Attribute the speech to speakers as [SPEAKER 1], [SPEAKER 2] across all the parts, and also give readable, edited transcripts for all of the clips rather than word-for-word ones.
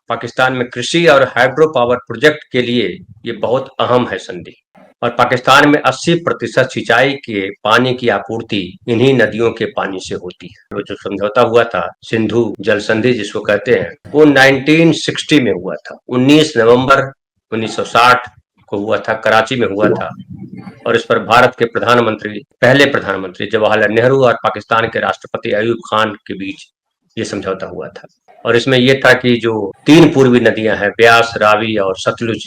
[SPEAKER 1] पाकिस्तान में कृषि और हाइड्रो पावर प्रोजेक्ट के लिए ये बहुत अहम है संधि। और पाकिस्तान में 80% सिंचाई के पानी की आपूर्ति इन्हीं नदियों के पानी से होती है। वो जो समझौता हुआ था, सिंधु जल संधि जिसको कहते हैं, वो 1960 में हुआ था। 19 नवंबर 1960 को हुआ था, कराची में हुआ था। और इस पर भारत के पहले प्रधानमंत्री जवाहरलाल नेहरू और पाकिस्तान के राष्ट्रपति अयूब खान के बीच ये समझौता हुआ था। और इसमें यह था कि जो 3 पूर्वी नदियां हैं, ब्यास, रावी और सतलुज,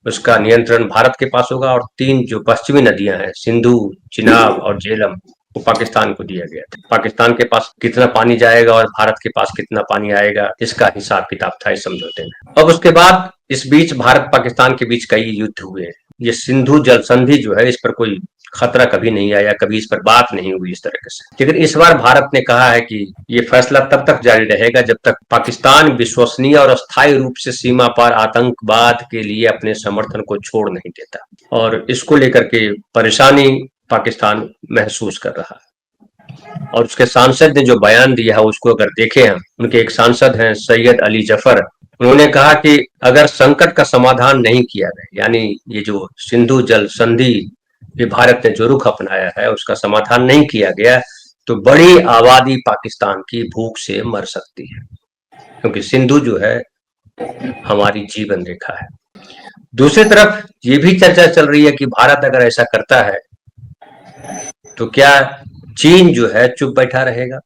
[SPEAKER 1] उसका नियंत्रण भारत के पास होगा, और 3 जो पश्चिमी नदियां हैं, सिंधु, चिनाब और झेलम, वो पाकिस्तान को दिया गया था। पाकिस्तान के पास कितना पानी जाएगा और भारत के पास कितना पानी आएगा, इसका हिसाब किताब था इस समझौते में। अब उसके बाद इस बीच भारत पाकिस्तान के बीच कई युद्ध हुए। ये सिंधु जल संधि जो है, इस पर कोई खतरा कभी नहीं आया, कभी इस पर बात नहीं हुई इस तरह से। लेकिन इस बार भारत ने कहा है कि ये फैसला तब तक जारी रहेगा जब तक पाकिस्तान विश्वसनीय और अस्थायी रूप से सीमा पार आतंकवाद के लिए अपने समर्थन को छोड़ नहीं देता। और इसको लेकर के परेशानी पाकिस्तान महसूस कर रहा है। और उसके सांसद ने जो बयान दिया है उसको अगर देखें हम, उनके एक सांसद हैं सैयद अली जफर, उन्होंने कहा कि अगर संकट का समाधान नहीं किया गया, यानी ये जो सिंधु जल संधि ये भारत ने जो रुख अपनाया है उसका समाधान नहीं किया गया, तो बड़ी आबादी पाकिस्तान की भूख से मर सकती है, क्योंकि सिंधु जो है हमारी जीवन रेखा है। दूसरी तरफ ये भी चर्चा चल रही है कि भारत अगर ऐसा करता है तो क्या चीन जो है चुप बैठा रहेगा,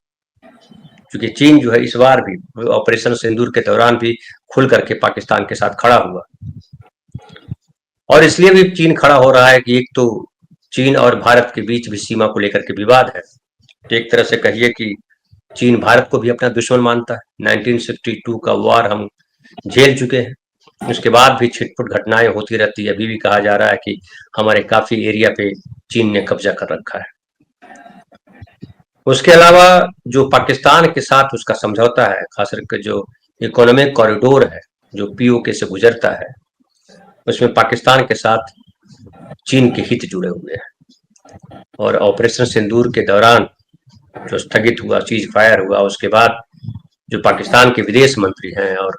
[SPEAKER 1] क्योंकि चीन जो है इस बार भी ऑपरेशन सिंदूर के दौरान भी खुल करके पाकिस्तान के साथ खड़ा हुआ। और इसलिए भी चीन खड़ा हो रहा है कि एक तो चीन और भारत के बीच भी सीमा को लेकर के विवाद है। एक तरह से कहिए कि चीन भारत को भी अपना दुश्मन मानता है। 1962 का वार हम झेल चुके हैं, उसके बाद भी छिटपुट घटनाएं होती रहती है। अभी भी कहा जा रहा है कि हमारे काफी एरिया पे चीन ने कब्जा कर रखा है। उसके अलावा जो पाकिस्तान के साथ उसका समझौता है, खास करके जो इकोनॉमिक कॉरिडोर है जो पीओके से गुजरता है, उसमें पाकिस्तान के साथ चीन के हित जुड़े हुए हैं। और ऑपरेशन सिंदूर के दौरान जो स्थगित हुआ, चीज फायर हुआ, उसके बाद जो पाकिस्तान के विदेश मंत्री हैं और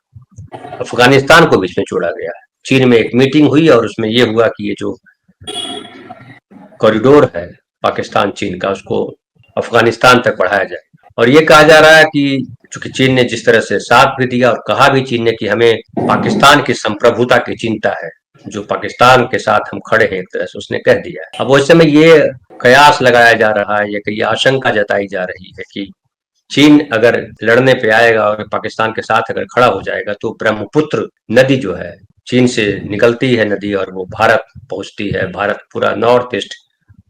[SPEAKER 1] अफगानिस्तान को बीच में जोड़ा गया है। चीन में एक मीटिंग हुई और उसमें यह हुआ कि ये जो कॉरिडोर है पाकिस्तान चीन का, उसको अफगानिस्तान तक बढ़ाया जाए। और ये कहा जा रहा है कि चूंकि चीन ने जिस तरह से साथ भी दिया और कहा भी चीन ने कि हमें पाकिस्तान की संप्रभुता की चिंता है, जो पाकिस्तान के साथ हम खड़े हैं, एक तरह से उसने कह दिया है। अब वैसे में ये कयास लगाया जा रहा है, ये आशंका जताई जा रही है कि चीन अगर लड़ने पे आएगा और पाकिस्तान के साथ अगर खड़ा हो जाएगा तो ब्रह्मपुत्र नदी जो है, चीन से निकलती है नदी और वो भारत पहुंचती है। भारत पूरा नॉर्थ ईस्ट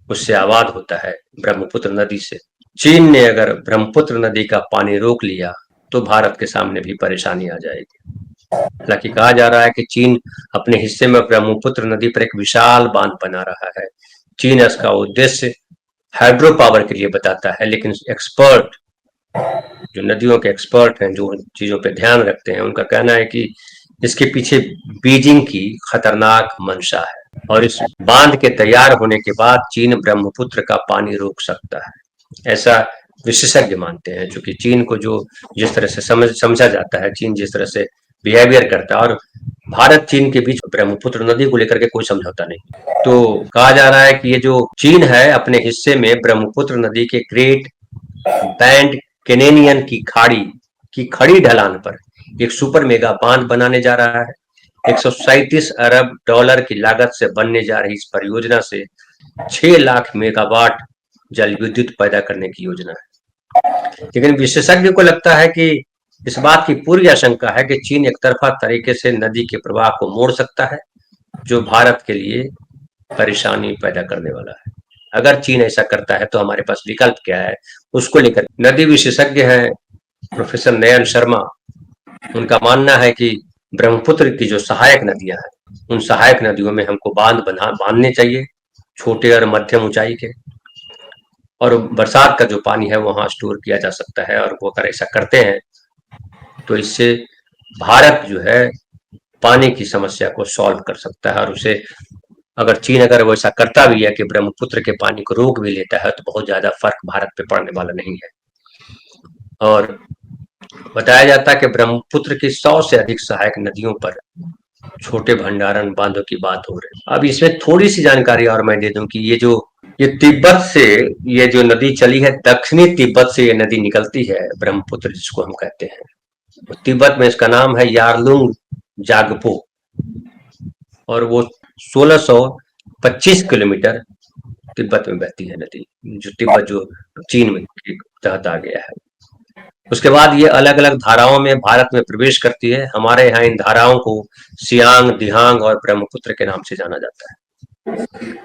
[SPEAKER 1] उससे आबाद होता है ब्रह्मपुत्र नदी से। चीन ने अगर ब्रह्मपुत्र नदी का पानी रोक लिया तो भारत के सामने भी परेशानी आ जाएगी। हालांकि कहा जा रहा है कि चीन अपने हिस्से में ब्रह्मपुत्र नदी पर एक विशाल बांध बना रहा है। चीन इसका उद्देश्य हाइड्रो पावर के लिए बताता है, लेकिन एक्सपर्ट, जो नदियों के एक्सपर्ट हैं, जो चीजों पे ध्यान रखते हैं, उनका कहना है कि इसके पीछे बीजिंग की खतरनाक मंशा है और इस बांध के तैयार होने के बाद चीन ब्रह्मपुत्र का पानी रोक सकता है, ऐसा विशेषज्ञ मानते हैं। क्योंकि चीन को जो जिस तरह से समझा जाता है, चीन जिस तरह से बिहेवियर करता है, और भारत चीन के बीच ब्रह्मपुत्र नदी को लेकर के कोई समझौता नहीं। तो कहा जा रहा है कि ये जो चीन है अपने हिस्से में ब्रह्मपुत्र नदी के ग्रेट बैंड कैनेनियन की खड़ी ढलान पर एक सुपर मेगा बांध बनाने जा रहा है। 137 अरब डॉलर की लागत से बनने जा रही इस परियोजना से 6 लाख मेगावाट जल विद्युत पैदा करने की योजना है। लेकिन विशेषज्ञ को लगता है कि इस बात की पूरी आशंका है कि चीन एक तरफा तरीके से नदी के प्रवाह को मोड़ सकता है, जो भारत के लिए परेशानी पैदा करने वाला है। अगर चीन ऐसा करता है तो हमारे पास विकल्प क्या है, उसको लेकर नदी विशेषज्ञ हैं प्रोफेसर नयन शर्मा, उनका मानना है कि ब्रह्मपुत्र की जो सहायक नदियां हैं, उन सहायक नदियों में हमको बांधने चाहिए, छोटे और मध्यम ऊंचाई के, और बरसात का जो पानी है वहां स्टोर किया जा सकता है। और वो अगर ऐसा करते हैं तो इससे भारत जो है पानी की समस्या को सॉल्व कर सकता है। और उसे अगर चीन अगर वैसा करता भी है कि ब्रह्मपुत्र के पानी को रोक भी लेता है, तो बहुत ज्यादा फर्क भारत पे पड़ने वाला नहीं है। और बताया जाता है कि ब्रह्मपुत्र की 100 से अधिक सहायक नदियों पर छोटे भंडारण बांधों की बात हो रही है। अब इसमें थोड़ी सी जानकारी और मैं दे दूं कि ये तिब्बत से ये जो नदी चली है, दक्षिणी तिब्बत से ये नदी निकलती है, ब्रह्मपुत्र जिसको हम कहते हैं। तो तिब्बत में इसका नाम है यारलुंग जागपो, और वो 1625 किलोमीटर तिब्बत में बहती है नदी, जो तिब्बत जो चीन में के तहत आ गया है। उसके बाद ये अलग अलग धाराओं में भारत में प्रवेश करती है। हमारे यहाँ इन धाराओं को सियांग, दिहांग और ब्रह्मपुत्र के नाम से जाना जाता है।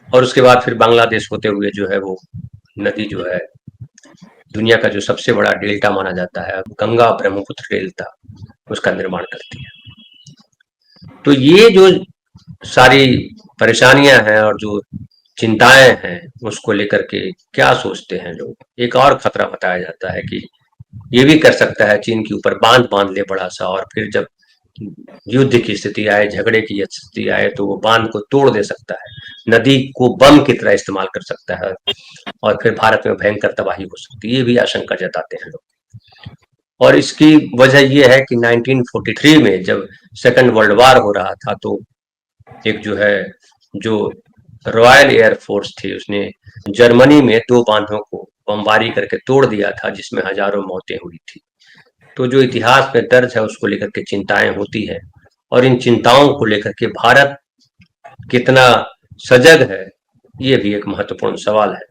[SPEAKER 1] और उसके बाद फिर बांग्लादेश होते हुए जो है वो नदी जो है दुनिया का जो सबसे बड़ा डेल्टा माना जाता है, गंगा ब्रह्मपुत्र डेल्टा, उसका निर्माण करती है। तो ये जो सारी परेशानियां हैं और जो चिंताएं हैं, उसको लेकर के क्या सोचते हैं लोग? एक और खतरा बताया जाता है कि ये भी कर सकता है चीन के ऊपर बांध बांध ले बड़ा सा, और फिर जब युद्ध की स्थिति आए, झगड़े की स्थिति आए, तो वो बांध को तोड़ दे सकता है, नदी को बम की तरह इस्तेमाल कर सकता है, और फिर भारत में भयंकर तबाही हो सकती है। ये भी आशंका जताते हैं लोग। और इसकी वजह यह है कि 1943 में जब सेकंड वर्ल्ड वार हो रहा था, तो एक जो है जो रॉयल एयर फोर्स थी, उसने जर्मनी में 2 बांधों को बमबारी करके तोड़ दिया था, जिसमें हजारों मौतें हुई थी। तो जो इतिहास में दर्ज है, उसको लेकर के चिंताएं होती है, और इन चिंताओं को लेकर के भारत कितना सजग है, ये भी एक महत्वपूर्ण सवाल है।